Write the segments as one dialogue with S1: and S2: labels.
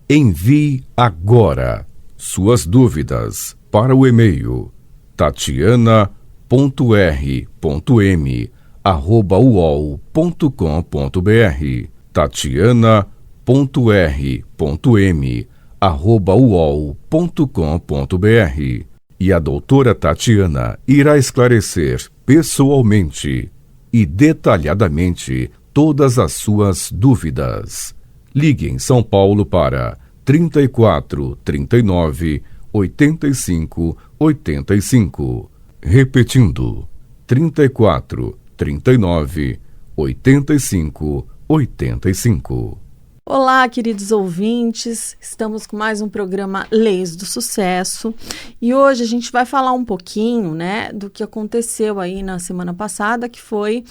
S1: Envie agora suas dúvidas para o e-mail tatiana.r.m@uol.com.br tatiana.r.m@uol.com.br e a doutora Tatiana irá esclarecer pessoalmente e detalhadamente todas as suas dúvidas. Ligue em São Paulo para 34 39 85 85. Repetindo, 34 39 85 85.
S2: Olá, queridos ouvintes, estamos com mais um programa Leis do Sucesso e hoje a gente vai falar um pouquinho, do que aconteceu aí na semana passada, que foi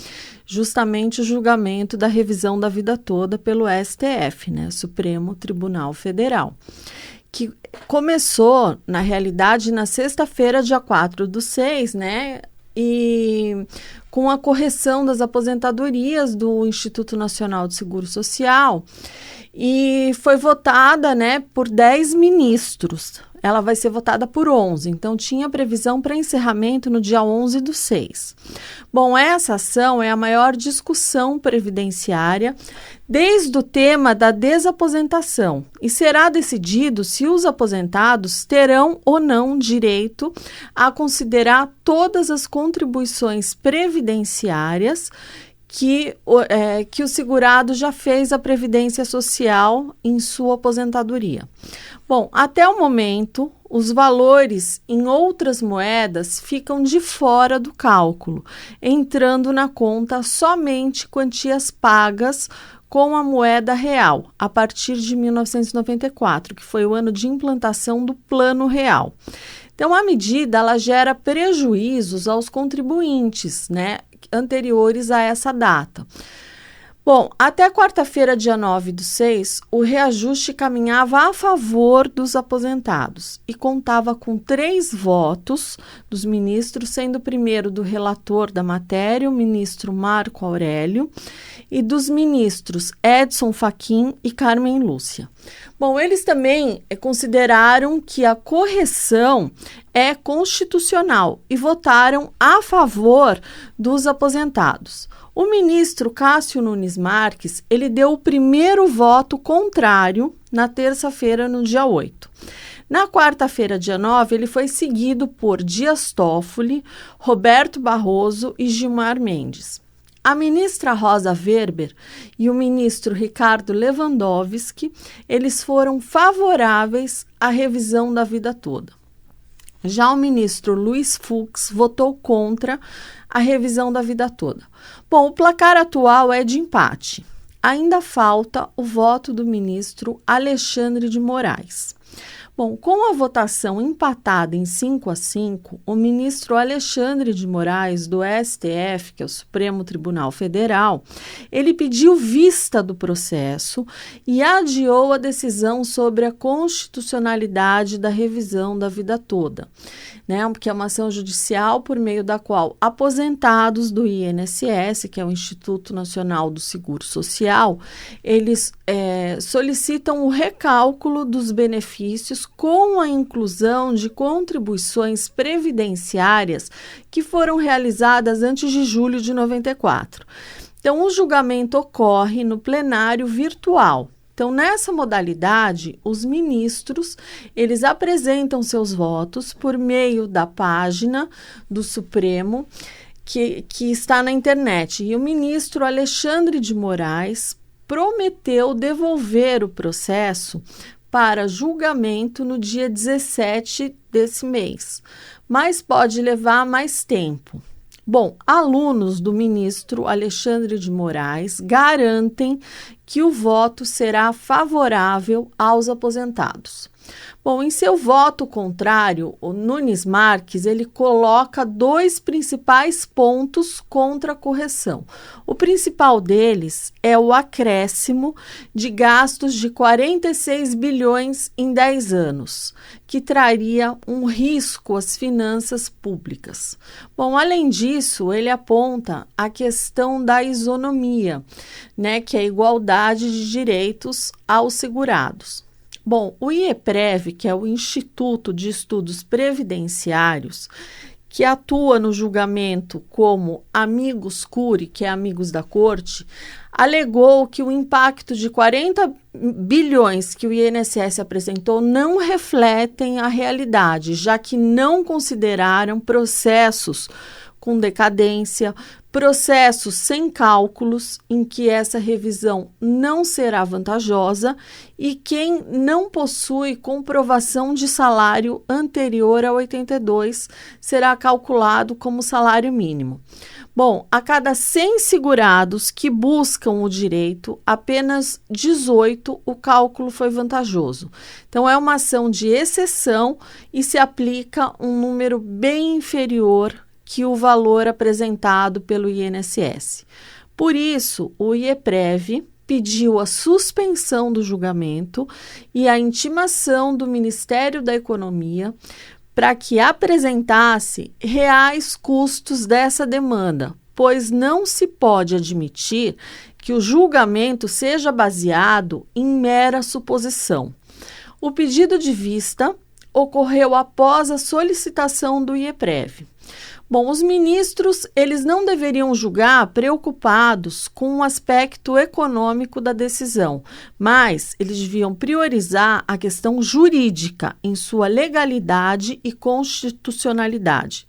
S2: justamente o julgamento da revisão da vida toda pelo STF, Supremo Tribunal Federal, que começou, na realidade, na sexta-feira, dia 4/6, e com a correção das aposentadorias do Instituto Nacional de Seguro Social, e foi votada, por 10 ministros. Ela vai ser votada por 11, então tinha previsão para encerramento no dia 11/6. Bom, essa ação é a maior discussão previdenciária desde o tema da desaposentação e será decidido se os aposentados terão ou não direito a considerar todas as contribuições previdenciárias que o segurado já fez à Previdência Social em sua aposentadoria. Bom, até o momento, os valores em outras moedas ficam de fora do cálculo, entrando na conta somente quantias pagas com a moeda real, a partir de 1994, que foi o ano de implantação do Plano Real. Então, a medida ela gera prejuízos aos contribuintes, anteriores a essa data. Bom, até quarta-feira, dia 9/6, o reajuste caminhava a favor dos aposentados e contava com 3 votos dos ministros, sendo o primeiro do relator da matéria, o ministro Marco Aurélio, e dos ministros Edson Fachin e Carmen Lúcia. Bom, eles também consideraram que a correção é constitucional e votaram a favor dos aposentados. O ministro Cássio Nunes Marques, ele deu o primeiro voto contrário na terça-feira, no dia 8. Na quarta-feira, dia 9, ele foi seguido por Dias Toffoli, Roberto Barroso e Gilmar Mendes. A ministra Rosa Weber e o ministro Ricardo Lewandowski, eles foram favoráveis à revisão da vida toda. Já o ministro Luiz Fux votou contra a revisão da vida toda. Bom, o placar atual é de empate. Ainda falta o voto do ministro Alexandre de Moraes. Bom, com a votação empatada em 5-5, o ministro Alexandre de Moraes, do STF, que é o Supremo Tribunal Federal, ele pediu vista do processo e adiou a decisão sobre a constitucionalidade da revisão da vida toda, porque é uma ação judicial por meio da qual aposentados do INSS, que é o Instituto Nacional do Seguro Social, eles solicitam o recálculo dos benefícios com a inclusão de contribuições previdenciárias que foram realizadas antes de julho de 94. Então, o julgamento ocorre no plenário virtual. Então, nessa modalidade, os ministros, eles apresentam seus votos por meio da página do Supremo, que está na internet. E o ministro Alexandre de Moraes prometeu devolver o processo para julgamento no dia 17 desse mês, mas pode levar mais tempo. Bom, alunos do ministro Alexandre de Moraes garantem que o voto será favorável aos aposentados. Bom, em seu voto contrário, o Nunes Marques, ele coloca 2 principais pontos contra a correção. O principal deles é o acréscimo de gastos de 46 bilhões em 10 anos, que traria um risco às finanças públicas. Bom, além disso, ele aponta a questão da isonomia, que é a igualdade de direitos aos segurados. Bom, o IEPREV, que é o Instituto de Estudos Previdenciários, que atua no julgamento como amicus curiae, que é amigos da corte, alegou que o impacto de 40 bilhões que o INSS apresentou não refletem a realidade, já que não consideraram processos com decadência, processos sem cálculos, em que essa revisão não será vantajosa, e quem não possui comprovação de salário anterior a 82 será calculado como salário mínimo. Bom, a cada 100 segurados que buscam o direito, apenas 18 o cálculo foi vantajoso. Então, é uma ação de exceção e se aplica um número bem inferior que o valor apresentado pelo INSS. Por isso, o IEPREV pediu a suspensão do julgamento e a intimação do Ministério da Economia para que apresentasse reais custos dessa demanda, pois não se pode admitir que o julgamento seja baseado em mera suposição. O pedido de vista ocorreu após a solicitação do IEPREV. Bom, os ministros, eles não deveriam julgar preocupados com o aspecto econômico da decisão, mas eles deviam priorizar a questão jurídica em sua legalidade e constitucionalidade.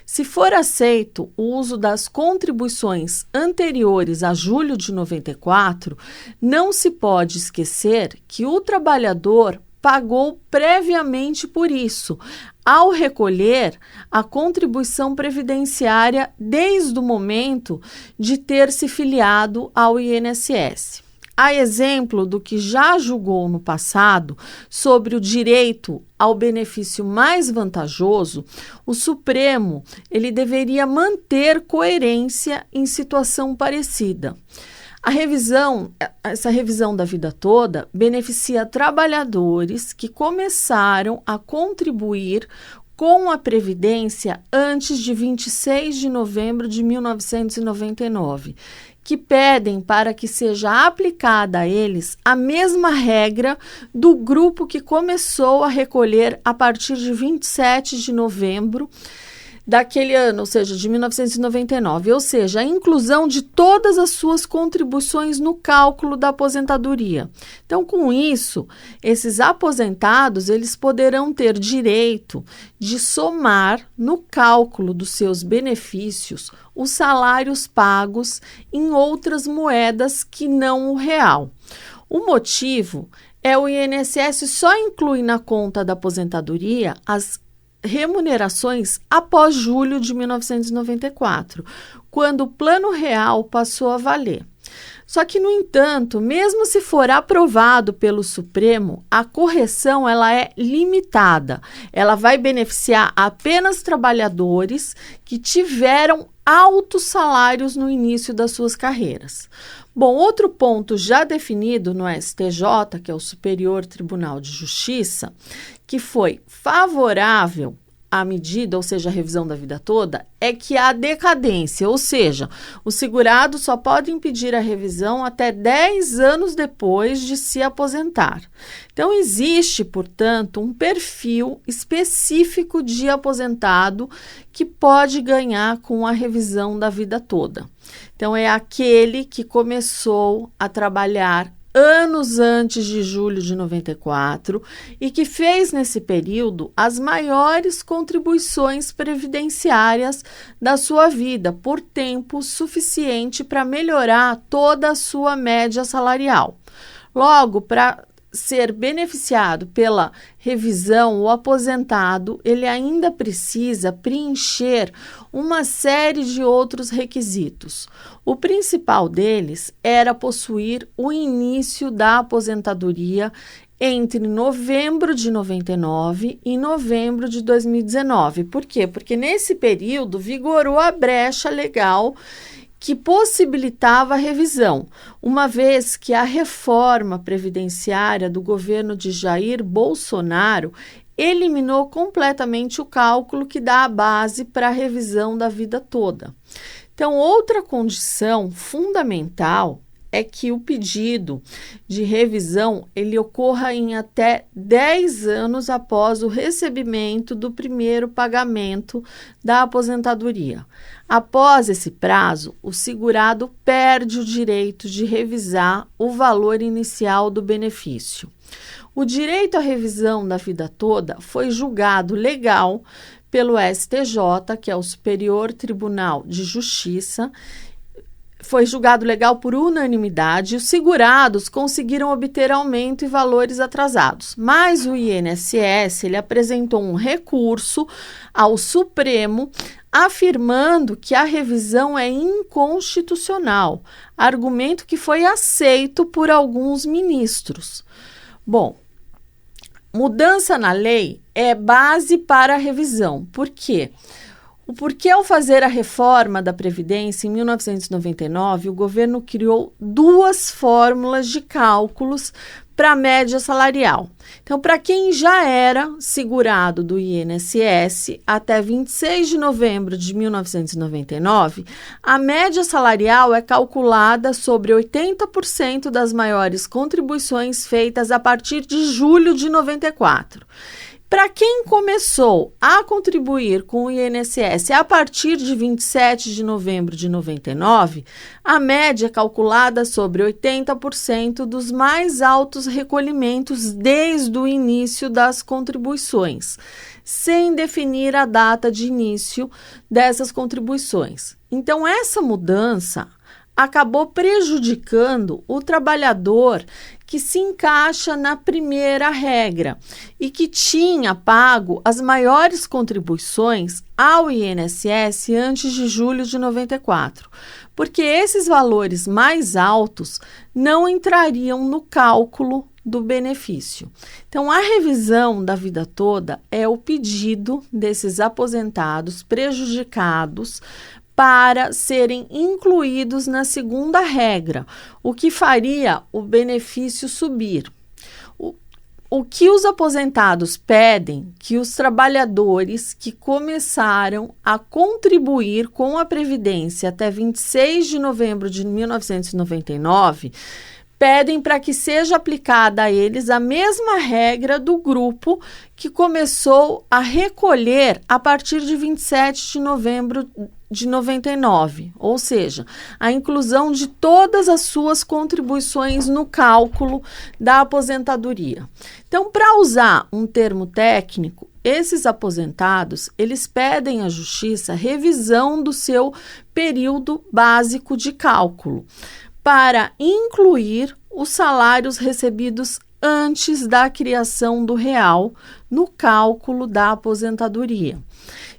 S2: Se for aceito o uso das contribuições anteriores a julho de 94, não se pode esquecer que o trabalhador pagou previamente por isso, ao recolher a contribuição previdenciária desde o momento de ter se filiado ao INSS. A exemplo do que já julgou no passado sobre o direito ao benefício mais vantajoso, o Supremo ele deveria manter coerência em situação parecida. Essa revisão da vida toda beneficia trabalhadores que começaram a contribuir com a Previdência antes de 26 de novembro de 1999, que pedem para que seja aplicada a eles a mesma regra do grupo que começou a recolher a partir de 27 de novembro daquele ano, ou seja, de 1999, ou seja, a inclusão de todas as suas contribuições no cálculo da aposentadoria. Então, com isso, esses aposentados, eles poderão ter direito de somar no cálculo dos seus benefícios os salários pagos em outras moedas que não o real. O motivo é o INSS só inclui na conta da aposentadoria as remunerações após julho de 1994, quando o Plano Real passou a valer. Só que, no entanto, mesmo se for aprovado pelo Supremo, a correção ela é limitada. Ela vai beneficiar apenas trabalhadores que tiveram altos salários no início das suas carreiras. Bom, outro ponto já definido no STJ, que é o Superior Tribunal de Justiça, que foi favorável à medida, ou seja, a revisão da vida toda, é que há decadência, ou seja, o segurado só pode impedir a revisão até 10 anos depois de se aposentar. Então, existe, portanto, um perfil específico de aposentado que pode ganhar com a revisão da vida toda. Então, é aquele que começou a trabalhar anos antes de julho de 94 e que fez nesse período as maiores contribuições previdenciárias da sua vida por tempo suficiente para melhorar toda a sua média salarial. Logo, para ser beneficiado pela revisão, o aposentado, ele ainda precisa preencher uma série de outros requisitos. O principal deles era possuir o início da aposentadoria entre novembro de 99 e novembro de 2019. Por quê? Porque nesse período vigorou a brecha legal que possibilitava a revisão, uma vez que a reforma previdenciária do governo de Jair Bolsonaro eliminou completamente o cálculo que dá a base para a revisão da vida toda. Então, outra condição fundamental é que o pedido de revisão ele ocorra em até 10 anos após o recebimento do primeiro pagamento da aposentadoria. Após esse prazo, o segurado perde o direito de revisar o valor inicial do benefício. O direito à revisão da vida toda foi julgado legal pelo STJ, que é o Superior Tribunal de Justiça. Foi julgado legal por unanimidade. Os segurados conseguiram obter aumento e valores atrasados, mas o INSS ele apresentou um recurso ao Supremo afirmando que a revisão é inconstitucional, argumento que foi aceito por alguns ministros. Bom, mudança na lei é base para a revisão. Por quê? Porque ao fazer a reforma da Previdência em 1999, o governo criou 2 fórmulas de cálculos para a média salarial. Então, para quem já era segurado do INSS até 26 de novembro de 1999, a média salarial é calculada sobre 80% das maiores contribuições feitas a partir de julho de 94. Para quem começou a contribuir com o INSS a partir de 27 de novembro de 99, a média é calculada sobre 80% dos mais altos recolhimentos desde o início das contribuições, sem definir a data de início dessas contribuições. Então, essa mudança acabou prejudicando o trabalhador que se encaixa na primeira regra e que tinha pago as maiores contribuições ao INSS antes de julho de 94, porque esses valores mais altos não entrariam no cálculo do benefício. Então, a revisão da vida toda é o pedido desses aposentados prejudicados para serem incluídos na segunda regra, o que faria o benefício subir. O que os aposentados pedem que os trabalhadores que começaram a contribuir com a Previdência até 26 de novembro de 1999 pedem para que seja aplicada a eles a mesma regra do grupo que começou a recolher a partir de 27 de novembro de 99, ou seja, a inclusão de todas as suas contribuições no cálculo da aposentadoria. Então, para usar um termo técnico, esses aposentados, eles pedem à Justiça revisão do seu período básico de cálculo, para incluir os salários recebidos antes da criação do real no cálculo da aposentadoria.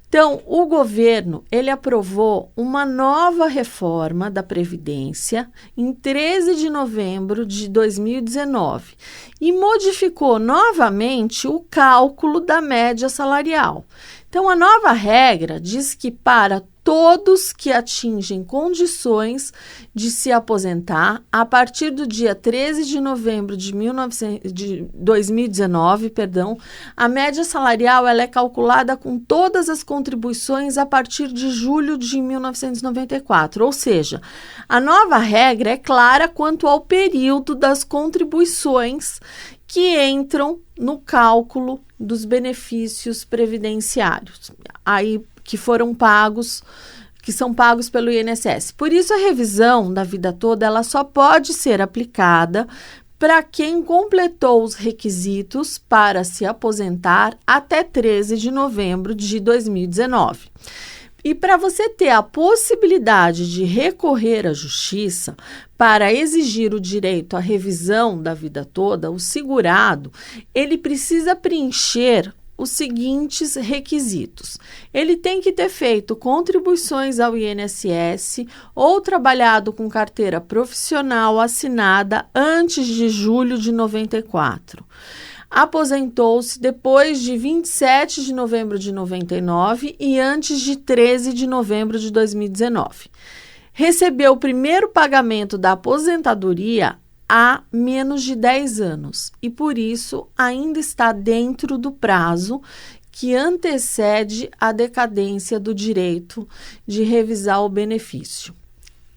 S2: Então, o governo, ele aprovou uma nova reforma da Previdência em 13 de novembro de 2019 e modificou novamente o cálculo da média salarial. Então, a nova regra diz que para todos que atingem condições de se aposentar a partir do dia 13 de novembro de 2019, a média salarial ela é calculada com todas as contribuições a partir de julho de 1994, ou seja, a nova regra é clara quanto ao período das contribuições que entram no cálculo dos benefícios previdenciários, aí que foram pagos, que são pagos pelo INSS. Por isso, a revisão da vida toda ela só pode ser aplicada para quem completou os requisitos para se aposentar até 13 de novembro de 2019. E para você ter a possibilidade de recorrer à Justiça para exigir o direito à revisão da vida toda, o segurado, ele precisa preencher os seguintes requisitos. Ele tem que ter feito contribuições ao INSS ou trabalhado com carteira profissional assinada antes de julho de 94. Aposentou-se depois de 27 de novembro de 99 e antes de 13 de novembro de 2019. Recebeu o primeiro pagamento da aposentadoria há menos de 10 anos e, por isso, ainda está dentro do prazo que antecede a decadência do direito de revisar o benefício.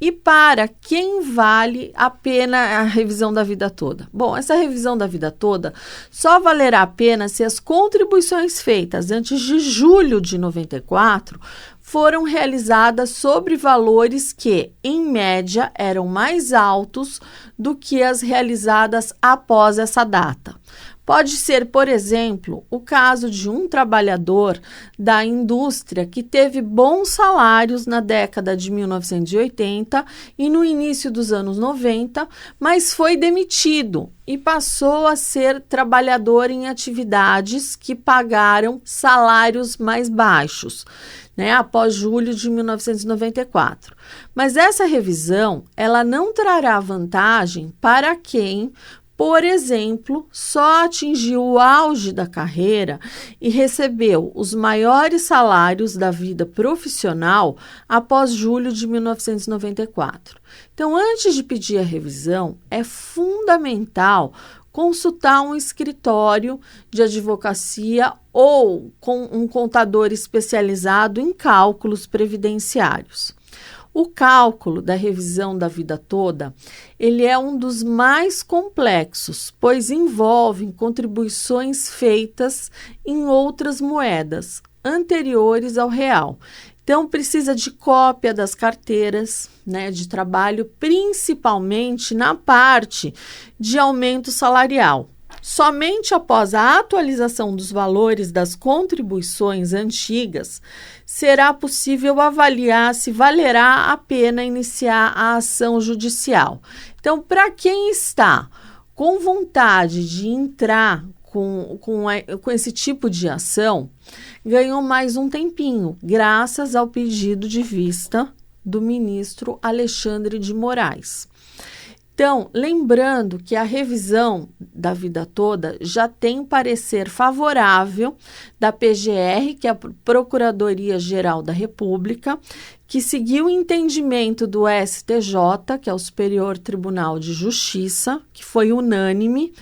S2: E para quem vale a pena a revisão da vida toda? Bom, essa revisão da vida toda só valerá a pena se as contribuições feitas antes de julho de 94 foram realizadas sobre valores que, em média, eram mais altos do que as realizadas após essa data. Pode ser, por exemplo, o caso de um trabalhador da indústria que teve bons salários na década de 1980 e no início dos anos 90, mas foi demitido e passou a ser trabalhador em atividades que pagaram salários mais baixos, após julho de 1994. Mas essa revisão, ela não trará vantagem para quem, por exemplo, só atingiu o auge da carreira e recebeu os maiores salários da vida profissional após julho de 1994. Então, antes de pedir a revisão, é fundamental consultar um escritório de advocacia ou com um contador especializado em cálculos previdenciários. O cálculo da revisão da vida toda, ele é um dos mais complexos, pois envolve contribuições feitas em outras moedas anteriores ao real. Então, precisa de cópia das carteiras, de trabalho, principalmente na parte de aumento salarial. Somente após a atualização dos valores das contribuições antigas, será possível avaliar se valerá a pena iniciar a ação judicial. Então, para quem está com vontade de entrar com esse tipo de ação, ganhou mais um tempinho, graças ao pedido de vista do ministro Alexandre de Moraes. Então, lembrando que a revisão da vida toda já tem parecer favorável da PGR, que é a Procuradoria-Geral da República, que seguiu o entendimento do STJ, que é o Superior Tribunal de Justiça, que foi unânime,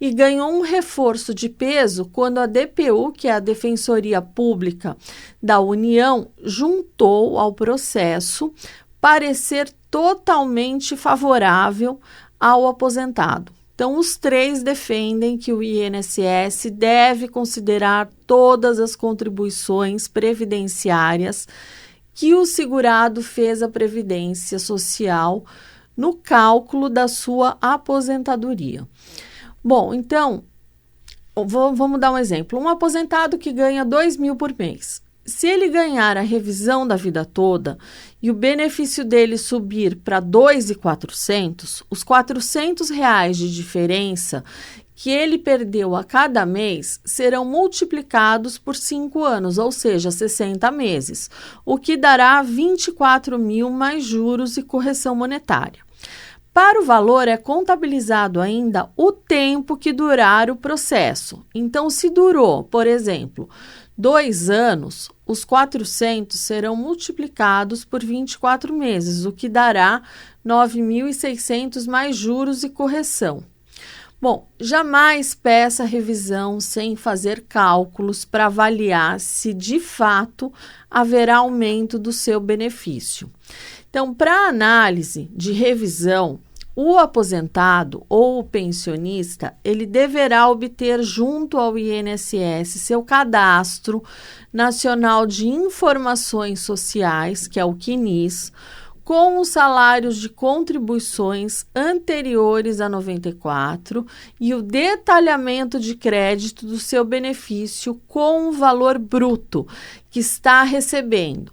S2: e ganhou um reforço de peso quando a DPU, que é a Defensoria Pública da União, juntou ao processo parecer totalmente favorável ao aposentado. Então, os três defendem que o INSS deve considerar todas as contribuições previdenciárias que o segurado fez à Previdência Social no cálculo da sua aposentadoria. Bom, então, vamos dar um exemplo. Um aposentado que ganha 2.000 por mês. Se ele ganhar a revisão da vida toda e o benefício dele subir para 2.400, os R$400 de diferença que ele perdeu a cada mês serão multiplicados por 5 anos, ou seja, 60 meses, o que dará 24.000 mais juros e correção monetária. Para o valor é contabilizado ainda o tempo que durar o processo. Então, se durou, por exemplo, 2 anos, os 400 serão multiplicados por 24 meses, o que dará 9.600 mais juros e correção. Bom, jamais peça revisão sem fazer cálculos para avaliar se de fato haverá aumento do seu benefício. Então, para análise de revisão, o aposentado ou o pensionista, ele deverá obter junto ao INSS seu cadastro nacional de informações sociais, que é o CNIS, com os salários de contribuições anteriores a 94 e o detalhamento de crédito do seu benefício com o valor bruto que está recebendo.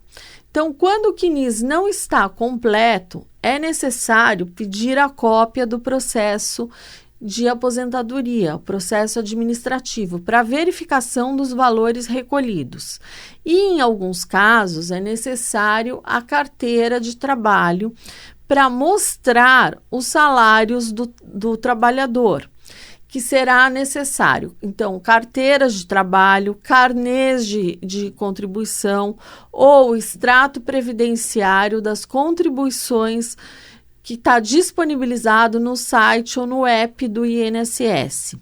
S2: Então, quando o CNIS não está completo, é necessário pedir a cópia do processo de aposentadoria, o processo administrativo, para verificação dos valores recolhidos. E, em alguns casos, é necessário a carteira de trabalho para mostrar os salários do trabalhador, que será necessário. Então, carteiras de trabalho, carnês de contribuição ou extrato previdenciário das contribuições que está disponibilizado no site ou no app do INSS.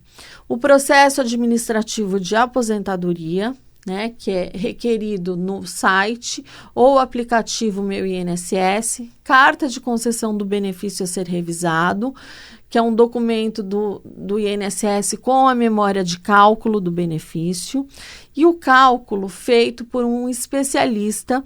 S2: O processo administrativo de aposentadoria, né, que é requerido no site ou aplicativo Meu INSS, carta de concessão do benefício a ser revisado, que é um documento do INSS com a memória de cálculo do benefício, e o cálculo feito por um especialista,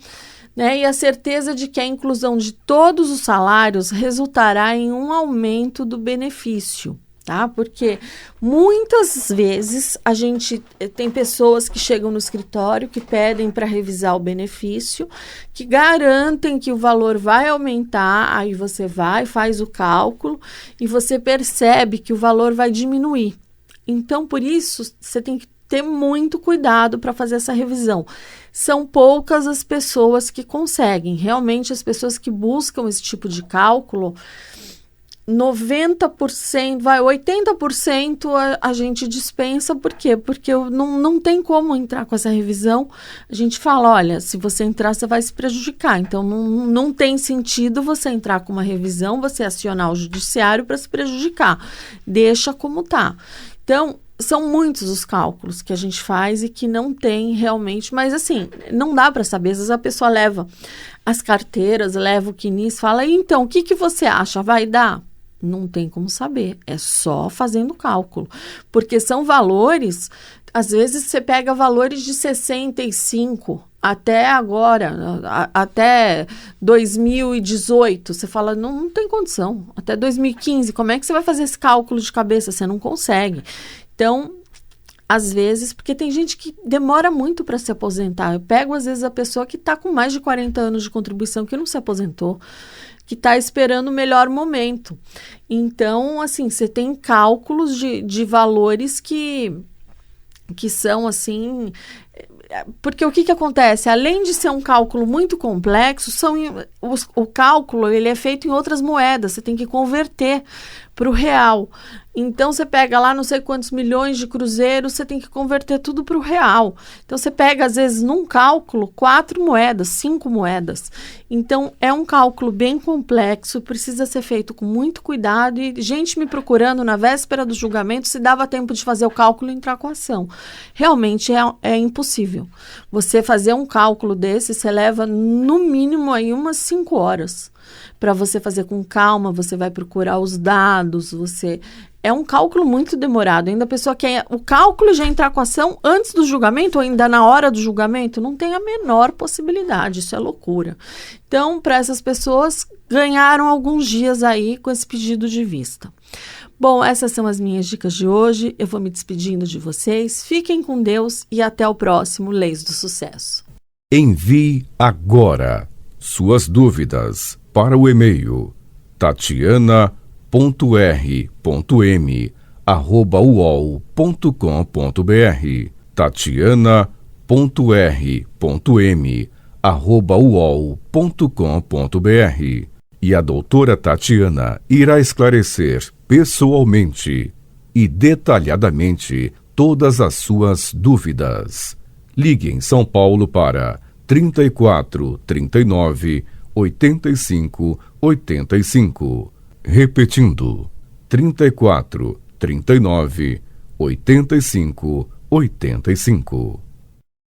S2: né, e a certeza de que a inclusão de todos os salários resultará em um aumento do benefício. Tá? Porque muitas vezes a gente tem pessoas que chegam no escritório que pedem para revisar o benefício, que garantem que o valor vai aumentar, aí você vai, faz o cálculo e você percebe que o valor vai diminuir. Então, por isso, você tem que ter muito cuidado para fazer essa revisão. São poucas as pessoas que conseguem. Realmente, as pessoas que buscam esse tipo de cálculo, 90%, 80% a gente dispensa. Por quê? Porque não tem como entrar com essa revisão. A gente fala, olha, se você entrar, você vai se prejudicar. Então, não tem sentido você entrar com uma revisão, você acionar o judiciário para se prejudicar. Deixa como está. Então, são muitos os cálculos que a gente faz e que não tem realmente, mas assim, não dá para saber. Às vezes a pessoa leva as carteiras, leva o quinis, fala, então, o que você acha? Vai dar? Não tem como saber, é só fazendo cálculo, porque são valores, às vezes você pega valores de 65 até agora, até 2018, você fala, não tem condição, até 2015, como é que você vai fazer esse cálculo de cabeça? Você não consegue. Então, às vezes, porque tem gente que demora muito para se aposentar. Eu pego, às vezes, a pessoa que está com mais de 40 anos de contribuição, que não se aposentou, que está esperando o melhor momento. Então, assim, você tem cálculos de valores que são, assim... Porque o que acontece? Além de ser um cálculo muito complexo, o cálculo ele é feito em outras moedas, você tem que converter para o real. Então, você pega lá não sei quantos milhões de cruzeiros, você tem que converter tudo para o real. Então, você pega, às vezes, num cálculo, 4 moedas, 5 moedas. Então, é um cálculo bem complexo, precisa ser feito com muito cuidado. E gente me procurando na véspera do julgamento se dava tempo de fazer o cálculo e entrar com a ação. Realmente é impossível. Você fazer um cálculo desse, você leva no mínimo aí umas 5 horas. Para você fazer com calma, você vai procurar os dados, É um cálculo muito demorado. Ainda a pessoa quer o cálculo e já entrar com a ação antes do julgamento ou ainda na hora do julgamento, não tem a menor possibilidade, isso é loucura. Então, para essas pessoas, ganharam alguns dias aí com esse pedido de vista. Bom, essas são as minhas dicas de hoje. Eu vou me despedindo de vocês. Fiquem com Deus e até o próximo Leis do Sucesso.
S1: Envie agora suas dúvidas para o e-mail tatiana.r.m@uol.com.br tatiana.r.m@uol.com.br E a doutora Tatiana irá esclarecer pessoalmente e detalhadamente todas as suas dúvidas. Ligue em São Paulo para 34 39 85 85. Repetindo, 34 39 85 85.